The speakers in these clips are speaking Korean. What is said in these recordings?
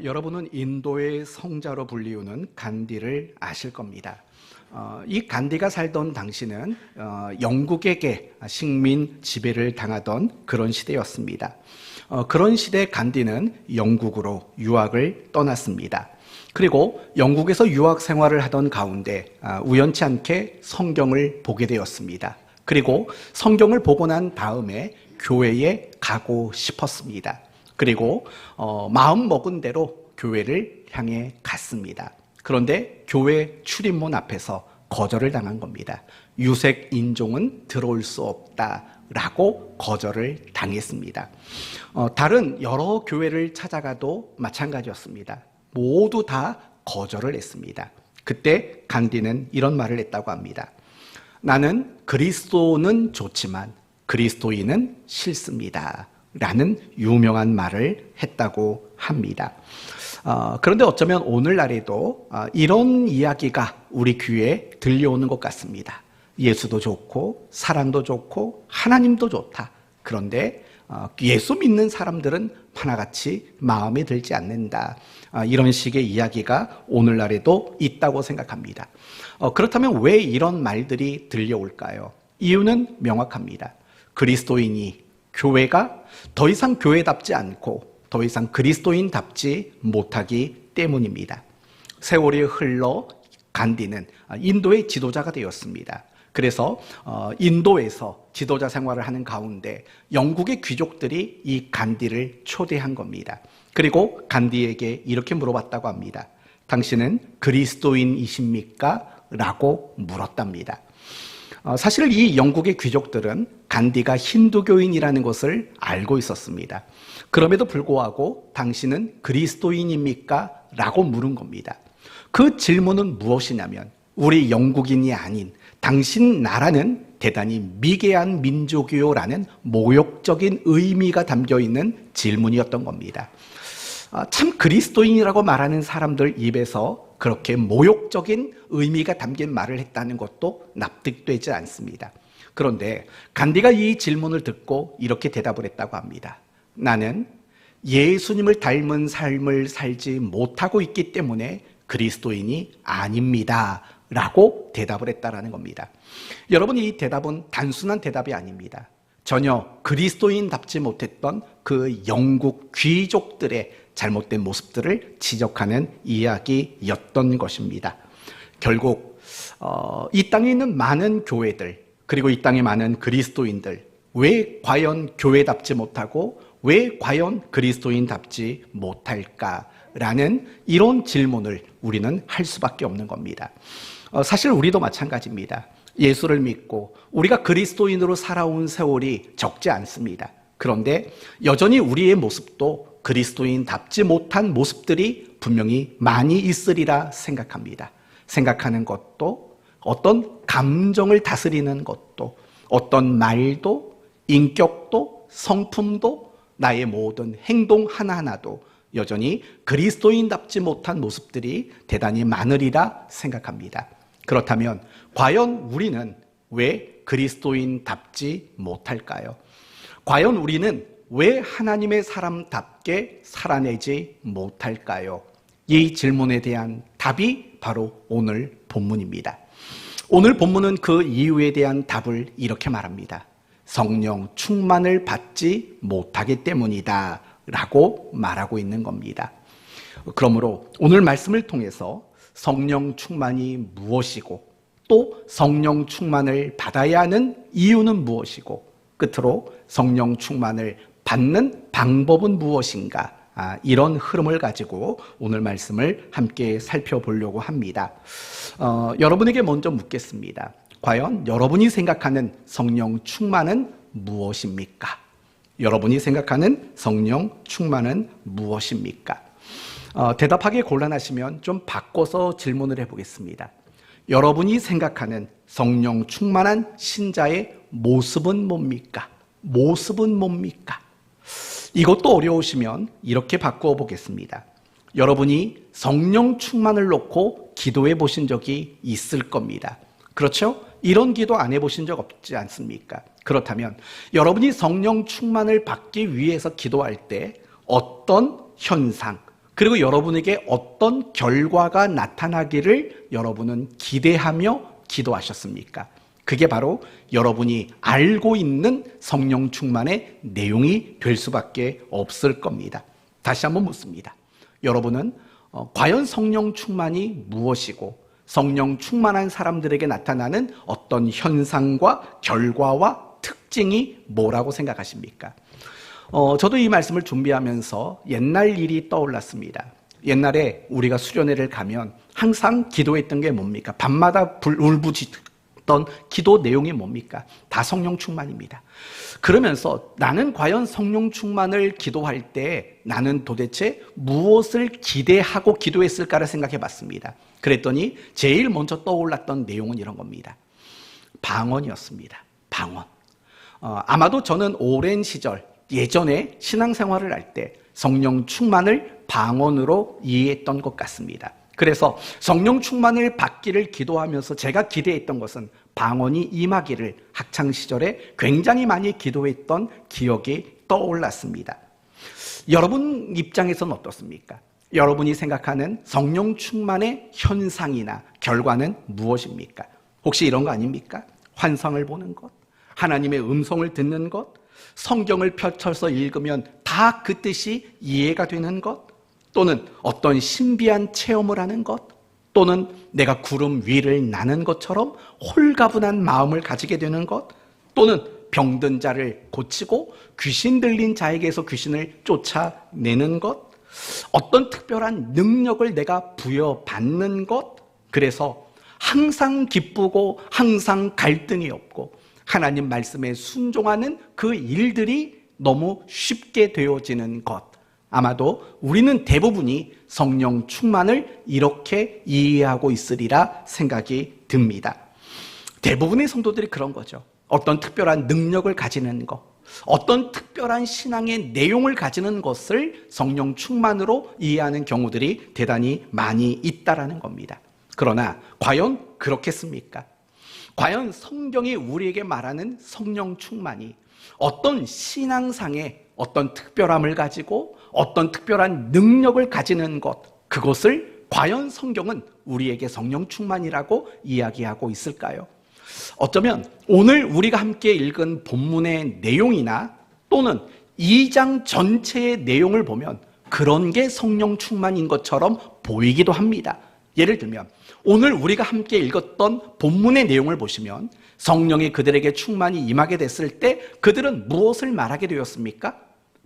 여러분은 인도의 성자로 불리우는 간디를 아실 겁니다. 이 간디가 살던 당시는 영국에게 식민 지배를 당하던 그런 시대였습니다. 그런 시대 간디는 영국으로 유학을 떠났습니다. 그리고 영국에서 유학 생활을 하던 가운데 우연치 않게 성경을 보게 되었습니다. 그리고 성경을 보고 난 다음에 교회에 가고 싶었습니다. 그리고 마음 먹은 대로 교회를 향해 갔습니다. 그런데 교회 출입문 앞에서 거절을 당한 겁니다. 유색 인종은 들어올 수 없다라고 거절을 당했습니다. 다른 여러 교회를 찾아가도 마찬가지였습니다. 모두 다 거절을 했습니다. 그때 간디는 이런 말을 했다고 합니다. 나는 그리스도는 좋지만 그리스도인은 싫습니다. 라는 유명한 말을 했다고 합니다. 그런데 어쩌면 오늘날에도 이런 이야기가 우리 귀에 들려오는 것 같습니다. 예수도 좋고 사랑도 좋고 하나님도 좋다. 그런데 예수 믿는 사람들은 하나같이 마음에 들지 않는다. 이런 식의 이야기가 오늘날에도 있다고 생각합니다. 그렇다면 왜 이런 말들이 들려올까요? 이유는 명확합니다. 그리스도인이 교회가 더 이상 교회답지 않고 더 이상 그리스도인답지 못하기 때문입니다. 세월이 흘러 간디는 인도의 지도자가 되었습니다. 그래서 인도에서 지도자 생활을 하는 가운데 영국의 귀족들이 이 간디를 초대한 겁니다. 그리고 간디에게 이렇게 물어봤다고 합니다. 당신은 그리스도인이십니까? 라고 물었답니다. 사실 이 영국의 귀족들은 간디가 힌두교인이라는 것을 알고 있었습니다. 그럼에도 불구하고 당신은 그리스도인입니까? 라고 물은 겁니다. 그 질문은 무엇이냐면 우리 영국인이 아닌 당신 나라는 대단히 미개한 민족이요라는 모욕적인 의미가 담겨있는 질문이었던 겁니다. 참 그리스도인이라고 말하는 사람들 입에서 그렇게 모욕적인 의미가 담긴 말을 했다는 것도 납득되지 않습니다. 그런데 간디가 이 질문을 듣고 이렇게 대답을 했다고 합니다. 나는 예수님을 닮은 삶을 살지 못하고 있기 때문에 그리스도인이 아닙니다. 라고 대답을 했다라는 겁니다. 여러분, 이 대답은 단순한 대답이 아닙니다. 전혀 그리스도인답지 못했던 그 영국 귀족들의 잘못된 모습들을 지적하는 이야기였던 것입니다. 결국 이 땅에 있는 많은 교회들 그리고 이 땅에 많은 그리스도인들 왜 과연 교회답지 못하고 왜 과연 그리스도인답지 못할까라는 이런 질문을 우리는 할 수밖에 없는 겁니다. 사실 우리도 마찬가지입니다. 예수를 믿고 우리가 그리스도인으로 살아온 세월이 적지 않습니다. 그런데 여전히 우리의 모습도 그리스도인답지 못한 모습들이 분명히 많이 있으리라 생각합니다. 생각하는 것도 어떤 감정을 다스리는 것도 어떤 말도 인격도 성품도 나의 모든 행동 하나하나도 여전히 그리스도인답지 못한 모습들이 대단히 많으리라 생각합니다. 그렇다면 과연 우리는 왜 그리스도인답지 못할까요? 과연 우리는 왜 하나님의 사람답게 살아내지 못할까요? 이 질문에 대한 답이 바로 오늘 본문입니다. 오늘 본문은 그 이유에 대한 답을 이렇게 말합니다. 성령 충만을 받지 못하기 때문이다 라고 말하고 있는 겁니다. 그러므로 오늘 말씀을 통해서 성령 충만이 무엇이고 또 성령 충만을 받아야 하는 이유는 무엇이고 끝으로 성령 충만을 받는 방법은 무엇인가 이런 흐름을 가지고 오늘 말씀을 함께 살펴보려고 합니다. 여러분에게 먼저 묻겠습니다. 과연 여러분이 생각하는 성령 충만은 무엇입니까? 여러분이 생각하는 성령 충만은 무엇입니까? 대답하기 곤란하시면 좀 바꿔서 질문을 해보겠습니다. 여러분이 생각하는 성령 충만한 신자의 모습은 뭡니까? 모습은 뭡니까? 이것도 어려우시면 이렇게 바꾸어 보겠습니다. 여러분이 성령 충만을 놓고 기도해 보신 적이 있을 겁니다. 그렇죠? 이런 기도 안 해보신 적 없지 않습니까? 그렇다면 여러분이 성령 충만을 받기 위해서 기도할 때 어떤 현상, 그리고 여러분에게 어떤 결과가 나타나기를 여러분은 기대하며 기도하셨습니까? 그게 바로 여러분이 알고 있는 성령 충만의 내용이 될 수밖에 없을 겁니다. 다시 한번 묻습니다. 여러분은 과연 성령 충만이 무엇이고 성령 충만한 사람들에게 나타나는 어떤 현상과 결과와 특징이 뭐라고 생각하십니까? 저도 이 말씀을 준비하면서 옛날 일이 떠올랐습니다. 옛날에 우리가 수련회를 가면 항상 기도했던 게 뭡니까? 밤마다 울부짖던 기도 내용이 뭡니까? 다 성령 충만입니다. 그러면서 나는 과연 성령 충만을 기도할 때 나는 도대체 무엇을 기대하고 기도했을까를 생각해 봤습니다. 그랬더니 제일 먼저 떠올랐던 내용은 이런 겁니다. 방언이었습니다. 방언. 아마도 저는 오랜 시절 예전에 신앙생활을 할 때 성령 충만을 방언으로 이해했던 것 같습니다. 그래서 성령 충만을 받기를 기도하면서 제가 기대했던 것은 방언이 임하기를 학창시절에 굉장히 많이 기도했던 기억이 떠올랐습니다. 여러분 입장에서는 어떻습니까? 여러분이 생각하는 성령 충만의 현상이나 결과는 무엇입니까? 혹시 이런 거 아닙니까? 환상을 보는 것, 하나님의 음성을 듣는 것, 성경을 펼쳐서 읽으면 다 그 뜻이 이해가 되는 것, 또는 어떤 신비한 체험을 하는 것, 또는 내가 구름 위를 나는 것처럼 홀가분한 마음을 가지게 되는 것, 또는 병든 자를 고치고 귀신 들린 자에게서 귀신을 쫓아내는 것, 어떤 특별한 능력을 내가 부여받는 것, 그래서 항상 기쁘고 항상 갈등이 없고 하나님 말씀에 순종하는 그 일들이 너무 쉽게 되어지는 것. 아마도 우리는 대부분이 성령 충만을 이렇게 이해하고 있으리라 생각이 듭니다. 대부분의 성도들이 그런 거죠. 어떤 특별한 능력을 가지는 것, 어떤 특별한 신앙의 내용을 가지는 것을 성령 충만으로 이해하는 경우들이 대단히 많이 있다라는 겁니다. 그러나 과연 그렇겠습니까? 과연 성경이 우리에게 말하는 성령 충만이 어떤 신앙상의 어떤 특별함을 가지고 어떤 특별한 능력을 가지는 것, 그것을 과연 성경은 우리에게 성령 충만이라고 이야기하고 있을까요? 어쩌면 오늘 우리가 함께 읽은 본문의 내용이나 또는 2장 전체의 내용을 보면 그런 게 성령 충만인 것처럼 보이기도 합니다. 예를 들면 오늘 우리가 함께 읽었던 본문의 내용을 보시면 성령이 그들에게 충만히 임하게 됐을 때 그들은 무엇을 말하게 되었습니까?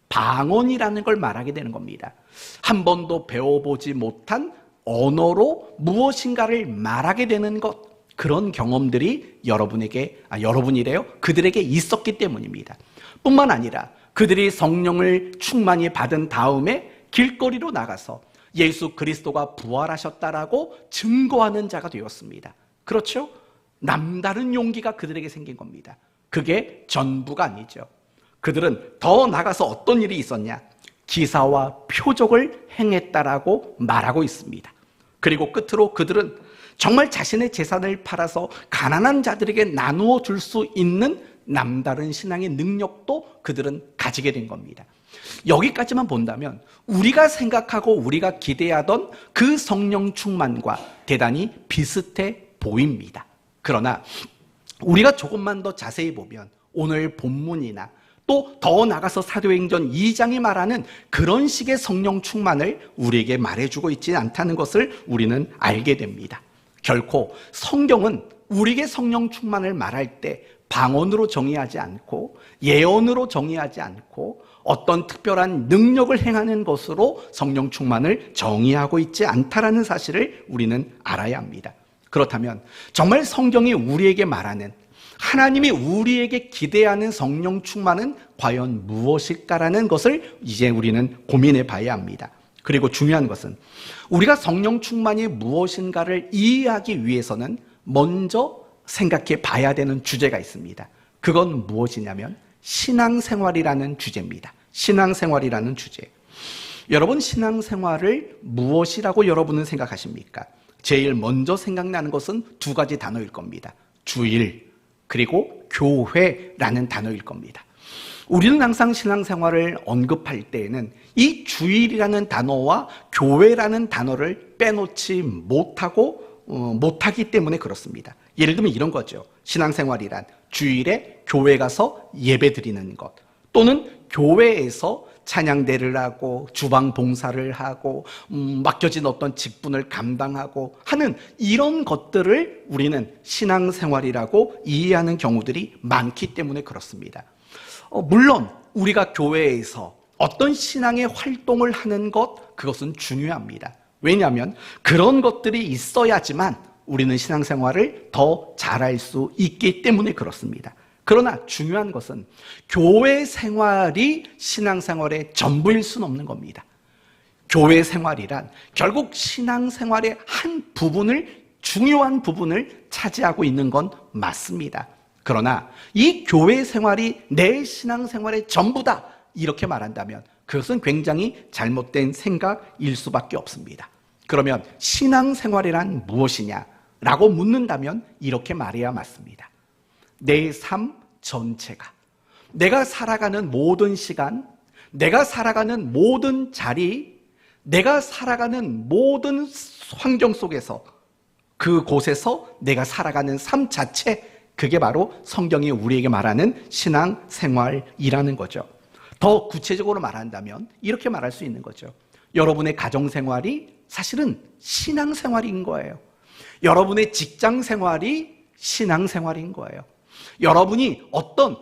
방언이라는 걸 말하게 되는 겁니다. 한 번도 배워보지 못한 언어로 무엇인가를 말하게 되는 것, 그런 경험들이 여러분이래요. 그들에게 있었기 때문입니다. 뿐만 아니라 그들이 성령을 충만히 받은 다음에 길거리로 나가서 예수 그리스도가 부활하셨다라고 증거하는 자가 되었습니다. 그렇죠? 남다른 용기가 그들에게 생긴 겁니다. 그게 전부가 아니죠. 그들은 더 나가서 어떤 일이 있었냐? 기사와 표적을 행했다라고 말하고 있습니다. 그리고 끝으로 그들은 정말 자신의 재산을 팔아서 가난한 자들에게 나누어 줄 수 있는 남다른 신앙의 능력도 그들은 가지게 된 겁니다. 여기까지만 본다면 우리가 생각하고 우리가 기대하던 그 성령 충만과 대단히 비슷해 보입니다. 그러나 우리가 조금만 더 자세히 보면 오늘 본문이나 또 더 나가서 사도행전 2장이 말하는 그런 식의 성령 충만을 우리에게 말해주고 있지 않다는 것을 우리는 알게 됩니다. 결코 성경은 우리에게 성령 충만을 말할 때 방언으로 정의하지 않고 예언으로 정의하지 않고 어떤 특별한 능력을 행하는 것으로 성령 충만을 정의하고 있지 않다라는 사실을 우리는 알아야 합니다. 그렇다면 정말 성경이 우리에게 말하는 하나님이 우리에게 기대하는 성령 충만은 과연 무엇일까라는 것을 이제 우리는 고민해 봐야 합니다. 그리고 중요한 것은 우리가 성령 충만이 무엇인가를 이해하기 위해서는 먼저 생각해 봐야 되는 주제가 있습니다. 그건 무엇이냐면 신앙생활이라는 주제입니다. 신앙생활이라는 주제. 여러분 신앙생활을 무엇이라고 여러분은 생각하십니까? 제일 먼저 생각나는 것은 두 가지 단어일 겁니다. 주일 그리고 교회라는 단어일 겁니다. 우리는 항상 신앙생활을 언급할 때에는 이 주일이라는 단어와 교회라는 단어를 빼놓지 못하기 때문에 그렇습니다. 예를 들면 이런 거죠. 신앙생활이란 주일에 교회 가서 예배 드리는 것, 또는 교회에서 찬양대를 하고 주방 봉사를 하고 맡겨진 어떤 직분을 감당하고 하는 이런 것들을 우리는 신앙생활이라고 이해하는 경우들이 많기 때문에 그렇습니다. 물론 우리가 교회에서 어떤 신앙의 활동을 하는 것, 그것은 중요합니다. 왜냐하면 그런 것들이 있어야지만 우리는 신앙생활을 더 잘할 수 있기 때문에 그렇습니다. 그러나 중요한 것은 교회 생활이 신앙생활의 전부일 수는 없는 겁니다. 교회 생활이란 결국 신앙생활의 한 부분을, 중요한 부분을 차지하고 있는 건 맞습니다. 그러나 이 교회 생활이 내 신앙생활의 전부다, 이렇게 말한다면 그것은 굉장히 잘못된 생각일 수밖에 없습니다. 그러면 신앙생활이란 무엇이냐? 라고 묻는다면 이렇게 말해야 맞습니다. 내 삶 전체가, 내가 살아가는 모든 시간, 내가 살아가는 모든 자리, 내가 살아가는 모든 환경 속에서, 그곳에서 내가 살아가는 삶 자체, 그게 바로 성경이 우리에게 말하는 신앙생활이라는 거죠. 더 구체적으로 말한다면 이렇게 말할 수 있는 거죠. 여러분의 가정생활이 사실은 신앙생활인 거예요. 여러분의 직장생활이 신앙생활인 거예요. 여러분이 어떤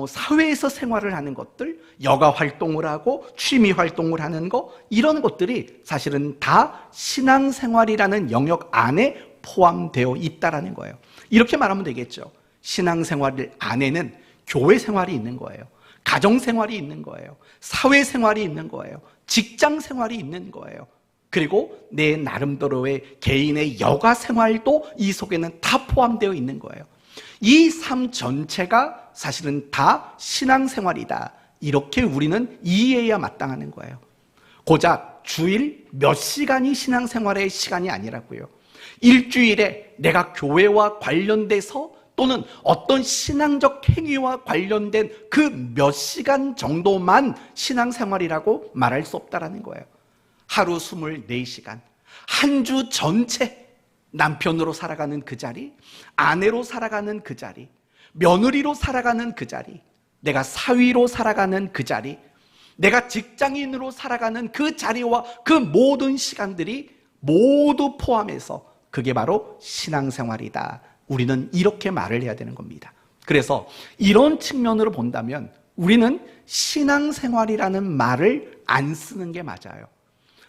사회에서 생활을 하는 것들, 여가 활동을 하고 취미 활동을 하는 거, 이런 것들이 사실은 다 신앙생활이라는 영역 안에 포함되어 있다라는 거예요. 이렇게 말하면 되겠죠. 신앙생활 안에는 교회 생활이 있는 거예요. 가정생활이 있는 거예요. 사회생활이 있는 거예요. 직장생활이 있는 거예요. 그리고 내 나름대로의 개인의 여가 생활도 이 속에는 다 포함되어 있는 거예요. 이 삶 전체가 사실은 다 신앙생활이다, 이렇게 우리는 이해해야 마땅하는 거예요. 고작 주일 몇 시간이 신앙생활의 시간이 아니라고요. 일주일에 내가 교회와 관련돼서 또는 어떤 신앙적 행위와 관련된 그 몇 시간 정도만 신앙생활이라고 말할 수 없다는 거예요. 하루 24시간, 한 주 전체 남편으로 살아가는 그 자리, 아내로 살아가는 그 자리, 며느리로 살아가는 그 자리, 내가 사위로 살아가는 그 자리, 내가 직장인으로 살아가는 그 자리와 그 모든 시간들이 모두 포함해서 그게 바로 신앙생활이다. 우리는 이렇게 말을 해야 되는 겁니다. 그래서 이런 측면으로 본다면 우리는 신앙생활이라는 말을 안 쓰는 게 맞아요.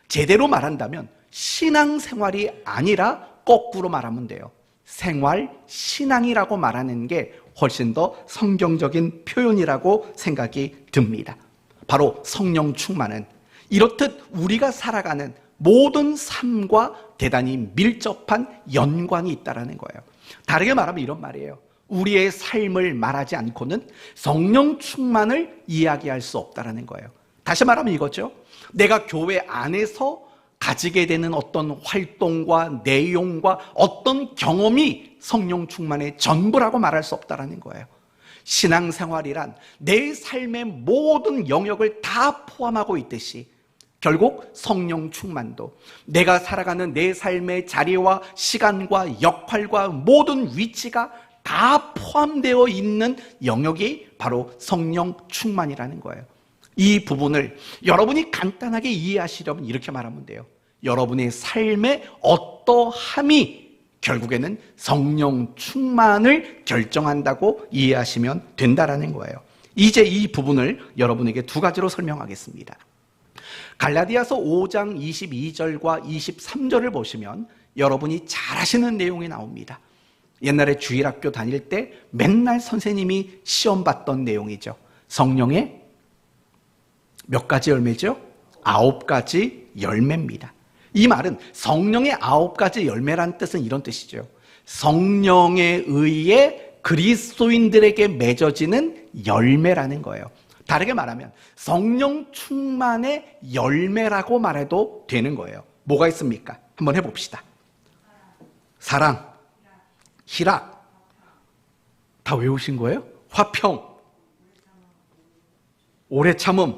제대로 말한다면 신앙생활이 아니라 거꾸로 말하면 돼요. 생활, 신앙이라고 말하는 게 훨씬 더 성경적인 표현이라고 생각이 듭니다. 바로 성령 충만은 이렇듯 우리가 살아가는 모든 삶과 대단히 밀접한 연관이 있다는 거예요. 다르게 말하면 이런 말이에요. 우리의 삶을 말하지 않고는 성령 충만을 이야기할 수 없다는 거예요. 다시 말하면 이거죠. 내가 교회 안에서 가지게 되는 어떤 활동과 내용과 어떤 경험이 성령 충만의 전부라고 말할 수 없다는 거예요. 신앙생활이란 내 삶의 모든 영역을 다 포함하고 있듯이 결국 성령 충만도 내가 살아가는 내 삶의 자리와 시간과 역할과 모든 위치가 다 포함되어 있는 영역이 바로 성령 충만이라는 거예요. 이 부분을 여러분이 간단하게 이해하시려면 이렇게 말하면 돼요. 여러분의 삶의 어떠함이 결국에는 성령 충만을 결정한다고 이해하시면 된다는 거예요. 이제 이 부분을 여러분에게 두 가지로 설명하겠습니다. 갈라디아서 5장 22절과 23절을 보시면 여러분이 잘 아시는 내용이 나옵니다. 옛날에 주일학교 다닐 때 맨날 선생님이 시험 봤던 내용이죠. 성령의 몇 가지 열매죠? 9가지 열매입니다. 이 말은 성령의 9가지 열매라는 뜻은 이런 뜻이죠. 성령에 의해 그리스도인들에게 맺어지는 열매라는 거예요. 다르게 말하면 성령 충만의 열매라고 말해도 되는 거예요. 뭐가 있습니까? 한번 해봅시다. 사랑, 희락, 다 외우신 거예요? 화평, 오래 참음,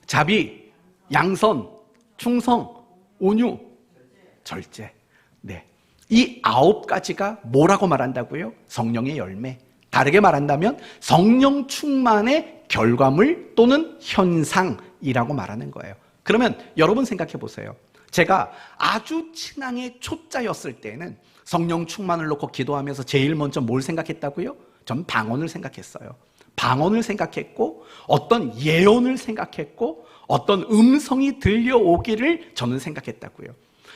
자비, 양선, 충성, 온유, 절제. 네. 이 9가지가 뭐라고 말한다고요? 성령의 열매. 다르게 말한다면 성령 충만의 결과물 또는 현상이라고 말하는 거예요. 그러면 여러분 생각해 보세요. 제가 아주 신앙의 초짜였을 때는 성령 충만을 놓고 기도하면서 제일 먼저 뭘 생각했다고요? 전 방언을 생각했어요. 방언을 생각했고 어떤 예언을 생각했고 어떤 음성이 들려오기를 저는 생각했다고요.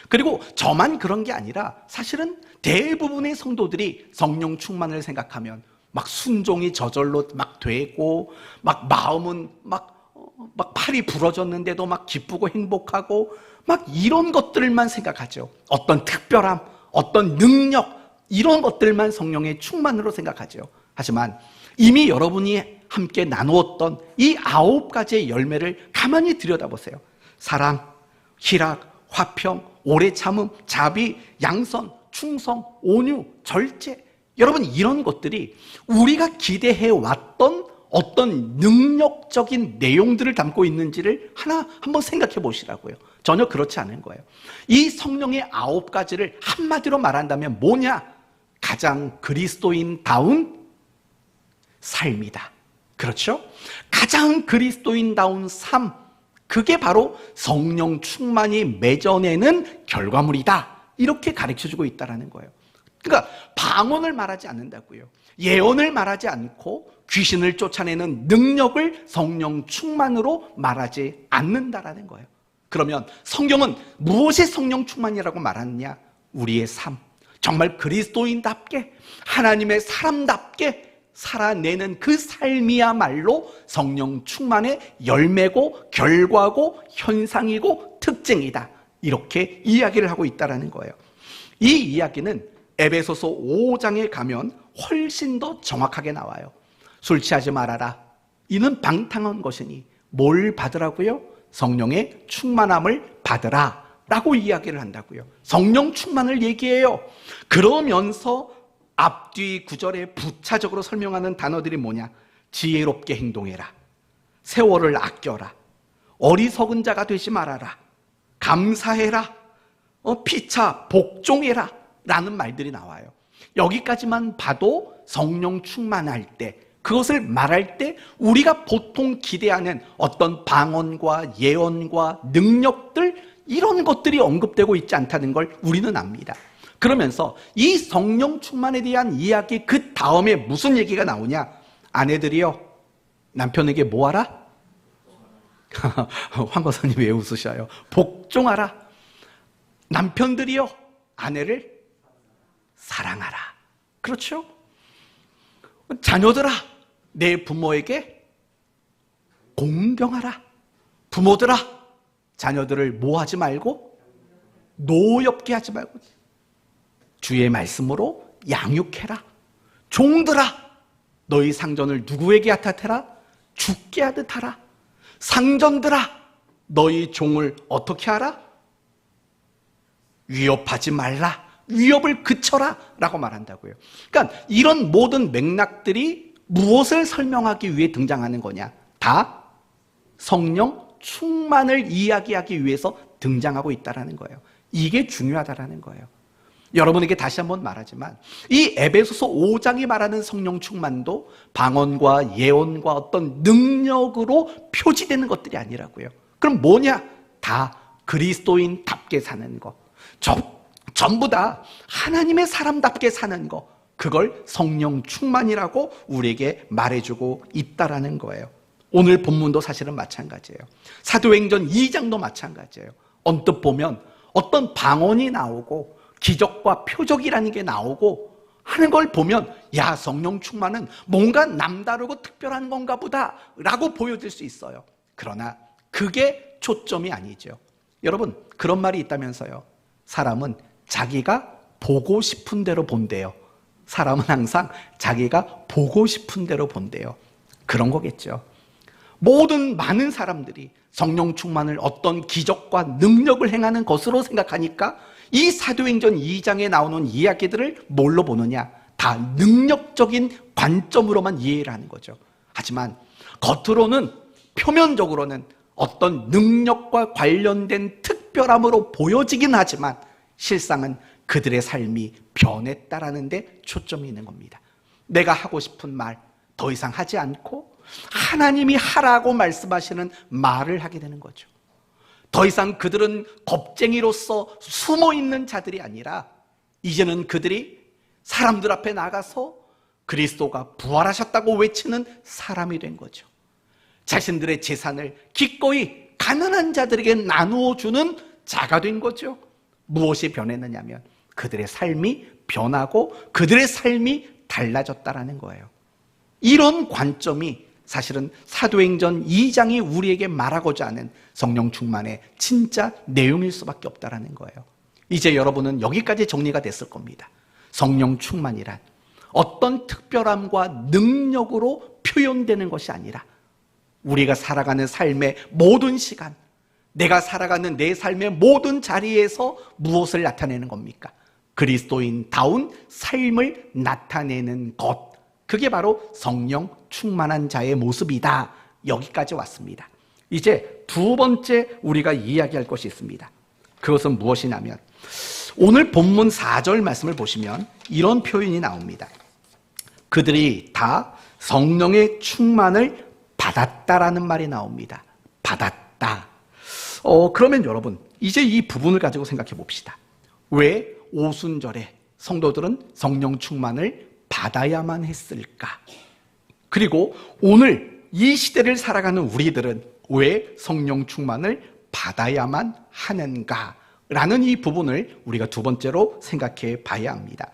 그리고 저만 그런 게 아니라 사실은 대부분의 성도들이 성령 충만을 생각하면 막 순종이 저절로 막 되고 막 마음은 막 팔이 부러졌는데도 막 기쁘고 행복하고 막 이런 것들만 생각하죠. 어떤 특별함, 어떤 능력 이런 것들만 성령의 충만으로 생각하죠. 하지만 이미 여러분이 함께 나누었던 이 9가지의 열매를 가만히 들여다보세요. 사랑, 희락, 화평, 오래 참음, 자비, 양선, 충성, 온유, 절제. 여러분 이런 것들이 우리가 기대해 왔던 어떤 능력적인 내용들을 담고 있는지를 한번 생각해 보시라고요. 전혀 그렇지 않은 거예요. 이 성령의 9가지를 한마디로 말한다면 뭐냐? 가장 그리스도인다운 삶이다. 그렇죠? 가장 그리스도인다운 삶, 그게 바로 성령 충만이 맺어내는 결과물이다. 이렇게 가르쳐주고 있다는 거예요. 그러니까 방언을 말하지 않는다고요. 예언을 말하지 않고 귀신을 쫓아내는 능력을 성령 충만으로 말하지 않는다라는 거예요. 그러면 성경은 무엇이 성령 충만이라고 말하느냐? 우리의 삶, 정말 그리스도인답게 하나님의 사람답게 살아내는 그 삶이야말로 성령 충만의 열매고 결과고 현상이고 특징이다. 이렇게 이야기를 하고 있다는 거예요. 이 이야기는 에베소서 5장에 가면 훨씬 더 정확하게 나와요. 술 취하지 말아라. 이는 방탕한 것이니 뭘 받으라고요? 성령의 충만함을 받으라 라고 이야기를 한다고요. 성령 충만을 얘기해요. 그러면서 앞뒤 구절에 부차적으로 설명하는 단어들이 뭐냐? 지혜롭게 행동해라. 세월을 아껴라. 어리석은 자가 되지 말아라. 감사해라. 피차 복종해라. 라는 말들이 나와요. 여기까지만 봐도 성령 충만할 때, 그것을 말할 때 우리가 보통 기대하는 어떤 방언과 예언과 능력들, 이런 것들이 언급되고 있지 않다는 걸 우리는 압니다. 그러면서 이 성령 충만에 대한 이야기 그 다음에 무슨 얘기가 나오냐? 아내들이요, 남편에게 뭐 하라? 황 거사님 왜 웃으셔요? 복종하라. 남편들이요, 아내를 사랑하라. 그렇죠? 자녀들아, 내 부모에게 공경하라. 부모들아, 자녀들을 뭐 하지 말고? 노엽게 하지 말고 주의 말씀으로 양육해라. 종들아, 너희 상전을 누구에게 탓해라? 죽게 하듯 하라. 상전들아, 너희 종을 어떻게 하라? 위협하지 말라. 위협을 그쳐라 라고 말한다고요. 그러니까 이런 모든 맥락들이 무엇을 설명하기 위해 등장하는 거냐? 다 성령 충만을 이야기하기 위해서 등장하고 있다는 거예요. 이게 중요하다는 거예요. 여러분에게 다시 한번 말하지만 이 에베소서 5장이 말하는 성령 충만도 방언과 예언과 어떤 능력으로 표지되는 것들이 아니라고요. 그럼 뭐냐? 다 그리스도인답게 사는 것. 전부 다 하나님의 사람답게 사는 것. 그걸 성령 충만이라고 우리에게 말해주고 있다라는 거예요. 오늘 본문도 사실은 마찬가지예요. 사도행전 2장도 마찬가지예요. 언뜻 보면 어떤 방언이 나오고 기적과 표적이라는 게 나오고 하는 걸 보면 야, 성령 충만은 뭔가 남다르고 특별한 건가 보다 라고 보여질 수 있어요. 그러나 그게 초점이 아니죠. 여러분, 그런 말이 있다면서요. 사람은 자기가 보고 싶은 대로 본대요. 사람은 항상 자기가 보고 싶은 대로 본대요. 그런 거겠죠. 모든 많은 사람들이 성령 충만을 어떤 기적과 능력을 행하는 것으로 생각하니까 이 사도행전 2장에 나오는 이야기들을 뭘로 보느냐? 다 능력적인 관점으로만 이해를 하는 거죠. 하지만 겉으로는 표면적으로는 어떤 능력과 관련된 특별함으로 보여지긴 하지만 실상은 그들의 삶이 변했다라는 데 초점이 있는 겁니다. 내가 하고 싶은 말 더 이상 하지 않고 하나님이 하라고 말씀하시는 말을 하게 되는 거죠. 더 이상 그들은 겁쟁이로서 숨어있는 자들이 아니라 이제는 그들이 사람들 앞에 나가서 그리스도가 부활하셨다고 외치는 사람이 된 거죠. 자신들의 재산을 기꺼이 가난한 자들에게 나누어 주는 자가 된 거죠. 무엇이 변했느냐면 그들의 삶이 변하고 그들의 삶이 달라졌다라는 거예요. 이런 관점이 사실은 사도행전 2장이 우리에게 말하고자 하는 성령 충만의 진짜 내용일 수밖에 없다라는 거예요. 이제 여러분은 여기까지 정리가 됐을 겁니다. 성령 충만이란 어떤 특별함과 능력으로 표현되는 것이 아니라 우리가 살아가는 삶의 모든 시간, 내가 살아가는 내 삶의 모든 자리에서 무엇을 나타내는 겁니까? 그리스도인다운 삶을 나타내는 것. 그게 바로 성령 충만한 자의 모습이다. 여기까지 왔습니다. 이제 두 번째 우리가 이야기할 것이 있습니다. 그것은 무엇이냐면 오늘 본문 4절 말씀을 보시면 이런 표현이 나옵니다. 그들이 다 성령의 충만을 받았다라는 말이 나옵니다. 받았다. 그러면 여러분 이제 이 부분을 가지고 생각해 봅시다. 왜 오순절에 성도들은 성령 충만을 받아야만 했을까? 그리고 오늘 이 시대를 살아가는 우리들은 왜 성령 충만을 받아야만 하는가? 라는 이 부분을 우리가 두 번째로 생각해 봐야 합니다.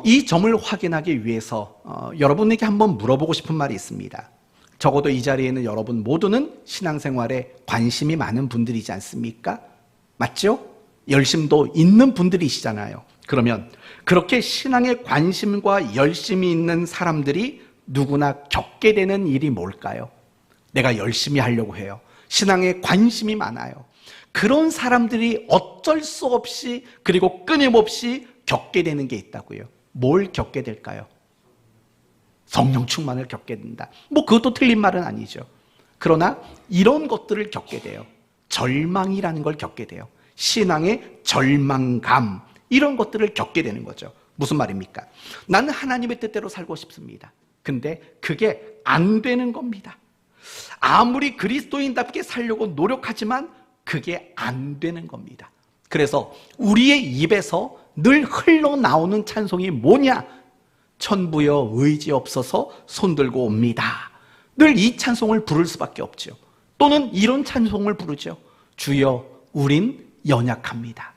이 점을 확인하기 위해서 여러분에게 한번 물어보고 싶은 말이 있습니다. 적어도 이 자리에 있는 여러분 모두는 신앙생활에 관심이 많은 분들이지 않습니까? 맞죠? 열심도 있는 분들이시잖아요. 그러면 그렇게 신앙에 관심과 열심이 있는 사람들이 누구나 겪게 되는 일이 뭘까요? 내가 열심히 하려고 해요. 신앙에 관심이 많아요. 그런 사람들이 어쩔 수 없이 그리고 끊임없이 겪게 되는 게 있다고요. 뭘 겪게 될까요? 성령 충만을 겪게 된다. 그것도 틀린 말은 아니죠. 그러나 이런 것들을 겪게 돼요. 절망이라는 걸 겪게 돼요. 신앙의 절망감, 이런 것들을 겪게 되는 거죠. 무슨 말입니까? 나는 하나님의 뜻대로 살고 싶습니다. 근데 그게 안 되는 겁니다. 아무리 그리스도인답게 살려고 노력하지만 그게 안 되는 겁니다. 그래서 우리의 입에서 늘 흘러나오는 찬송이 뭐냐? 천부여 의지 없어서 손들고 옵니다. 늘 이 찬송을 부를 수밖에 없죠. 또는 이런 찬송을 부르죠. 주여 우린 연약합니다.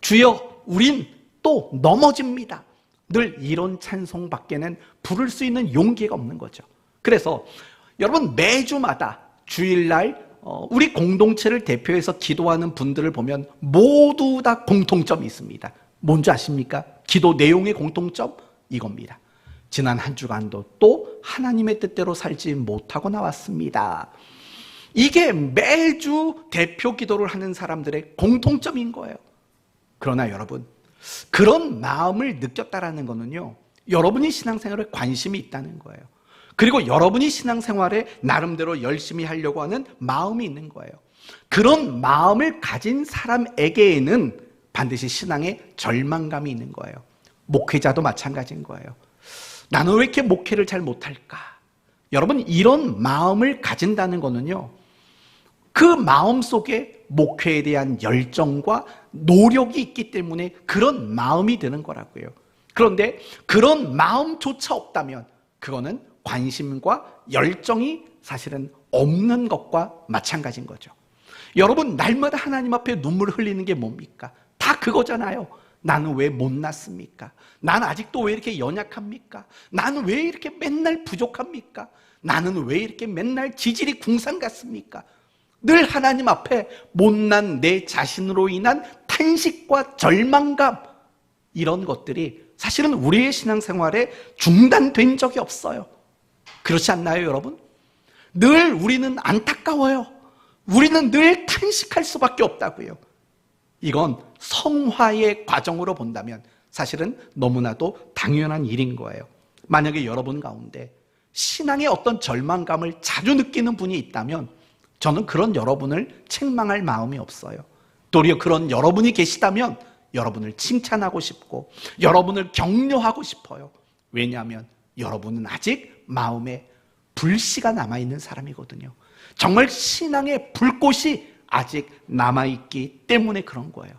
주여 우린 또 넘어집니다. 늘 이런 찬송밖에는 부를 수 있는 용기가 없는 거죠. 그래서 여러분 매주마다 주일날 우리 공동체를 대표해서 기도하는 분들을 보면 모두 다 공통점이 있습니다. 뭔지 아십니까? 기도 내용의 공통점 이겁니다. 지난 한 주간도 또 하나님의 뜻대로 살지 못하고 나왔습니다. 이게 매주 대표 기도를 하는 사람들의 공통점인 거예요. 그러나 여러분, 그런 마음을 느꼈다라는 거는요, 여러분이 신앙생활에 관심이 있다는 거예요. 그리고 여러분이 신앙생활에 나름대로 열심히 하려고 하는 마음이 있는 거예요. 그런 마음을 가진 사람에게는 반드시 신앙에 절망감이 있는 거예요. 목회자도 마찬가지인 거예요. 나는 왜 이렇게 목회를 잘 못할까? 여러분, 이런 마음을 가진다는 거는요, 그 마음 속에 목회에 대한 열정과 노력이 있기 때문에 그런 마음이 드는 거라고요. 그런데 그런 마음조차 없다면 그거는 관심과 열정이 사실은 없는 것과 마찬가지인 거죠. 여러분, 날마다 하나님 앞에 눈물을 흘리는 게 뭡니까? 다 그거잖아요. 나는 왜 못났습니까? 나는 아직도 왜 이렇게 연약합니까? 나는 왜 이렇게 맨날 부족합니까? 나는 왜 이렇게 맨날 지질이 궁상 같습니까? 늘 하나님 앞에 못난 내 자신으로 인한 탄식과 절망감, 이런 것들이 사실은 우리의 신앙생활에 중단된 적이 없어요. 그렇지 않나요, 여러분? 늘 우리는 안타까워요. 우리는 늘 탄식할 수밖에 없다고요. 이건 성화의 과정으로 본다면 사실은 너무나도 당연한 일인 거예요. 만약에 여러분 가운데 신앙의 어떤 절망감을 자주 느끼는 분이 있다면 저는 그런 여러분을 책망할 마음이 없어요. 도리어 그런 여러분이 계시다면 여러분을 칭찬하고 싶고 여러분을 격려하고 싶어요. 왜냐하면 여러분은 아직 마음에 불씨가 남아있는 사람이거든요. 정말 신앙의 불꽃이 아직 남아있기 때문에 그런 거예요.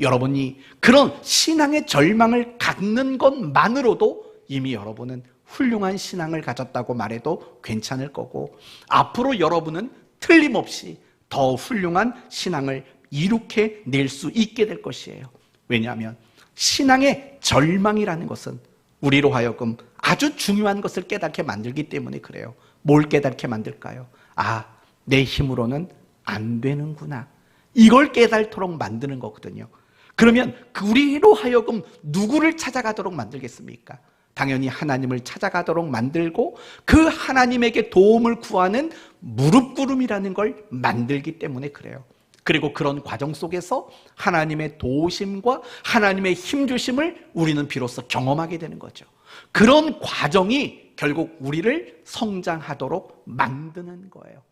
여러분이 그런 신앙의 절망을 갖는 것만으로도 이미 여러분은 훌륭한 신앙을 가졌다고 말해도 괜찮을 거고, 앞으로 여러분은 틀림없이 더 훌륭한 신앙을 이룩해낼 수 있게 될 것이에요. 왜냐하면 신앙의 절망이라는 것은 우리로 하여금 아주 중요한 것을 깨닫게 만들기 때문에 그래요. 뭘 깨닫게 만들까요? 아, 내 힘으로는 안 되는구나. 이걸 깨달도록 만드는 거거든요. 그러면 우리로 하여금 누구를 찾아가도록 만들겠습니까? 당연히 하나님을 찾아가도록 만들고 그 하나님에게 도움을 구하는 무릎꿇음이라는 걸 만들기 때문에 그래요. 그리고 그런 과정 속에서 하나님의 도우심과 하나님의 힘주심을 우리는 비로소 경험하게 되는 거죠. 그런 과정이 결국 우리를 성장하도록 만드는 거예요.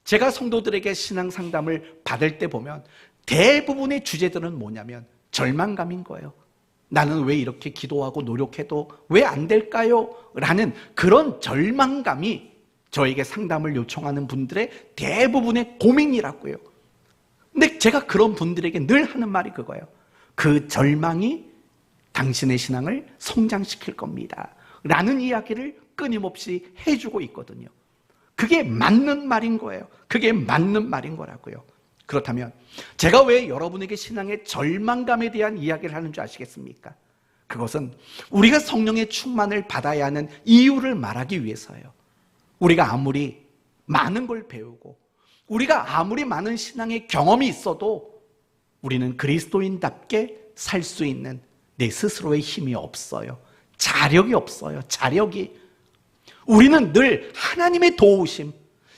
제가 성도들에게 신앙 상담을 받을 때 보면 대부분의 주제들은 뭐냐면 절망감인 거예요. 나는 왜 이렇게 기도하고 노력해도 왜 안 될까요? 라는 그런 절망감이 저에게 상담을 요청하는 분들의 대부분의 고민이라고요. 근데 제가 그런 분들에게 늘 하는 말이 그거예요. 그 절망이 당신의 신앙을 성장시킬 겁니다. 라는 이야기를 끊임없이 해주고 있거든요. 그게 맞는 말인 거예요. 그게 맞는 말인 거라고요. 그렇다면 제가 왜 여러분에게 신앙의 절망감에 대한 이야기를 하는 줄 아시겠습니까? 그것은 우리가 성령의 충만을 받아야 하는 이유를 말하기 위해서예요. 우리가 아무리 많은 걸 배우고 우리가 아무리 많은 신앙의 경험이 있어도 우리는 그리스도인답게 살 수 있는 내 스스로의 힘이 없어요. 자력이 없어요. 자력이. 우리는 늘 하나님의 도우심,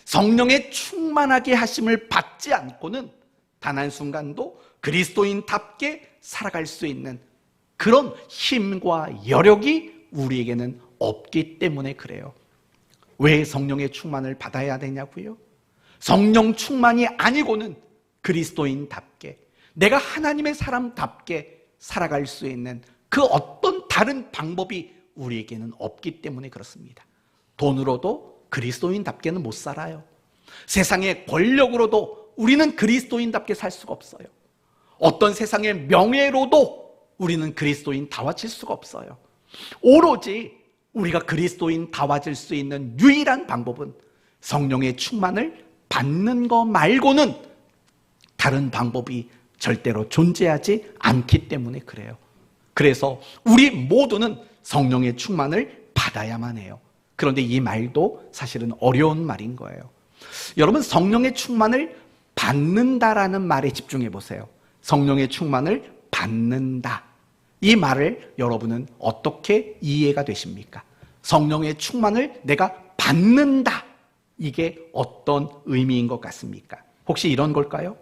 성령의 충만하게 하심을 받지 않고는 단 한순간도 그리스도인답게 살아갈 수 있는 그런 힘과 여력이 우리에게는 없기 때문에 그래요. 왜 성령의 충만을 받아야 되냐고요? 성령 충만이 아니고는 그리스도인답게, 내가 하나님의 사람답게 살아갈 수 있는 그 어떤 다른 방법이 우리에게는 없기 때문에 그렇습니다. 돈으로도 그리스도인답게는 못 살아요. 세상의 권력으로도 우리는 그리스도인답게 살 수가 없어요. 어떤 세상의 명예로도 우리는 그리스도인다워질 수가 없어요. 오로지 우리가 그리스도인다워질 수 있는 유일한 방법은 성령의 충만을 받는 거 말고는 다른 방법이 절대로 존재하지 않기 때문에 그래요. 그래서 우리 모두는 성령의 충만을 받아야만 해요. 그런데 이 말도 사실은 어려운 말인 거예요. 여러분, 성령의 충만을 받는다라는 말에 집중해 보세요. 성령의 충만을 받는다. 이 말을 여러분은 어떻게 이해가 되십니까? 성령의 충만을 내가 받는다. 이게 어떤 의미인 것 같습니까? 혹시 이런 걸까요?